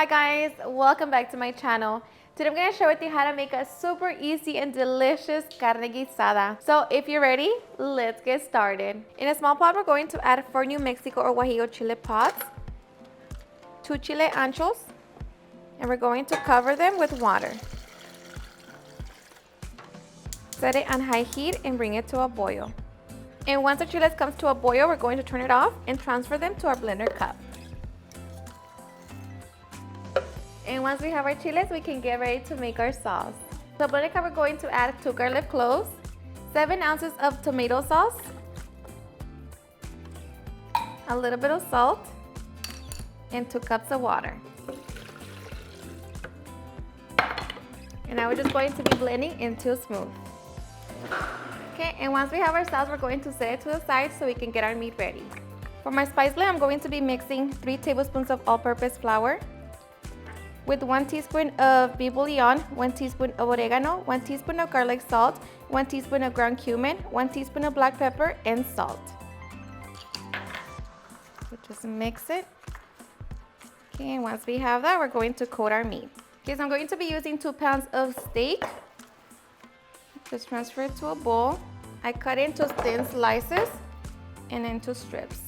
Hi guys, welcome back to my channel. Today I'm going to share with you how to make a super easy and delicious carne guisada. So if you're ready, let's get started. In a small pot, we're going to add 4 New Mexico or Guajillo chile pods, 2 chile anchos, and we're going to cover them with water. Set it on high heat and bring it to a boil. And once the chiles comes to a boil, we're going to turn it off and transfer them to our blender cup. And once we have our chiles, we can get ready to make our sauce. To the blender cup, we're going to add 2 garlic cloves, 7 ounces of tomato sauce, a little bit of salt, and 2 cups of water. And now we're just going to be blending until smooth. Okay, and once we have our sauce, we're going to set it to the side so we can get our meat ready. For my spice blend, I'm going to be mixing 3 tablespoons of all-purpose flour with 1 teaspoon of beef bouillon, 1 teaspoon of oregano, 1 teaspoon of garlic salt, 1 teaspoon of ground cumin, 1 teaspoon of black pepper, and salt. So just mix it. Okay, and once we have that, we're going to coat our meat. Okay, so I'm going to be using 2 pounds of steak. Just transfer it to a bowl. I cut into thin slices and into strips.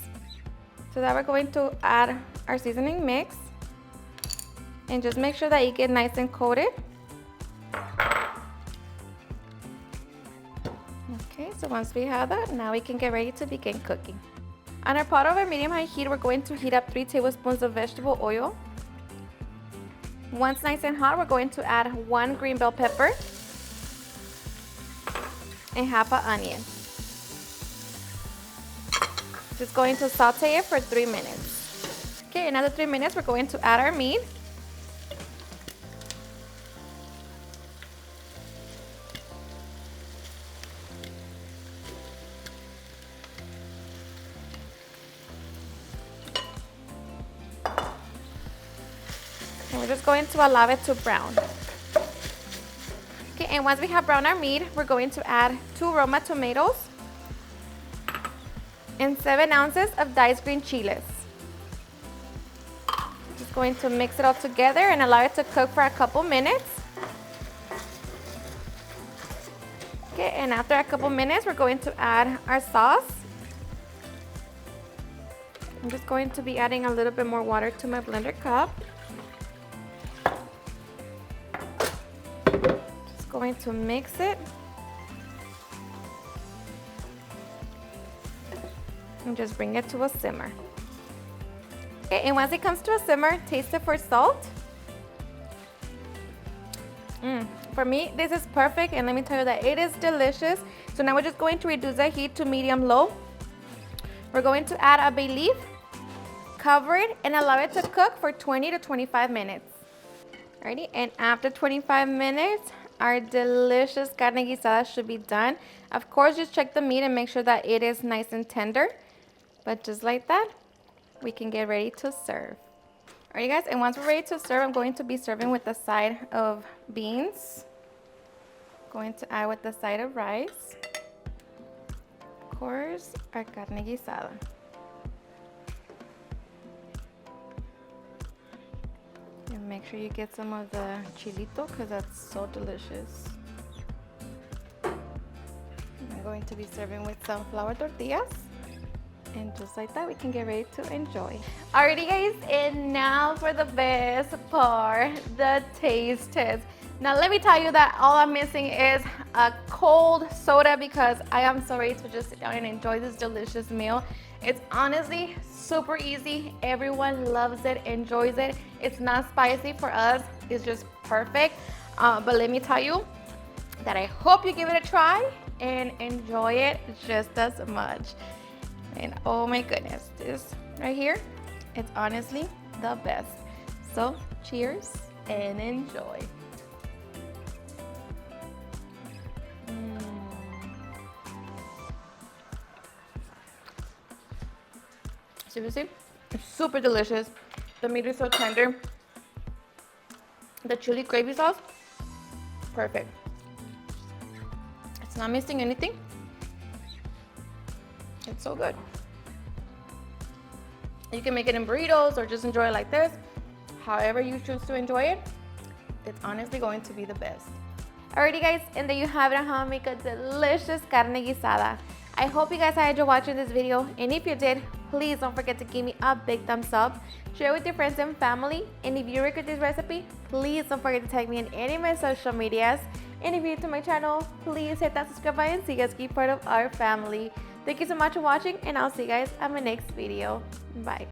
So that we're going to add our seasoning mix and just make sure that you get nice and coated. Okay, so once we have that, now we can get ready to begin cooking. On our pot over medium-high heat, we're going to heat up 3 tablespoons of vegetable oil. Once nice and hot, we're going to add 1 green bell pepper and half an onion. Just going to saute it for 3 minutes. Okay, another 3 minutes, we're going to add our meat. And we're just going to allow it to brown. Okay, and once we have browned our meat, we're going to add 2 Roma tomatoes and 7 ounces of diced green chiles. Just going to mix it all together and allow it to cook for a couple minutes. Okay, and after a couple minutes, we're going to add our sauce. I'm just going to be adding a little bit more water to my blender cup. Going to mix it and just bring it to a simmer. Okay, and once it comes to a simmer, taste it for salt. For me, this is perfect, and let me tell you that it is delicious. So now we're just going to reduce the heat to medium-low. We're going to add a bay leaf, cover it, and allow it to cook for 20 to 25 minutes. Alrighty, and after 25 minutes, our delicious carne guisada should be done. Of course, just check the meat and make sure that it is nice and tender. But just like that, we can get ready to serve. Alright guys, and once we're ready to serve, I'm going to be serving with a side of beans. Going to add with the side of rice. Of course, our carne guisada. And make sure you get some of the chilito because that's so delicious. I'm going to be serving with some flour tortillas. And just like that, we can get ready to enjoy. Alrighty guys, and now for the best part, the taste test. Now let me tell you that all I'm missing is a cold soda because I am so ready to just sit down and enjoy this delicious meal. It's honestly super easy. Everyone loves it, enjoys it. It's not spicy for us. It's just perfect. But let me tell you that I hope you give it a try and enjoy it just as much. And oh my goodness, this right here, it's honestly the best. So cheers and enjoy. Seriously, it's super delicious. The meat is so tender. The chili gravy sauce, perfect. It's not missing anything. It's so good. You can make it in burritos or just enjoy it like this. however you choose to enjoy it, it's honestly going to be the best. Alrighty guys, and there you have it on how to make a delicious carne guisada. I hope you guys enjoyed watching this video, and if you did, please don't forget to give me a big thumbs up, share with your friends and family, and if you record this recipe, please don't forget to tag me in any of my social medias, and if you're new to my channel, please hit that subscribe button so you guys can be part of our family. Thank you so much for watching, and I'll see you guys at my next video. Bye.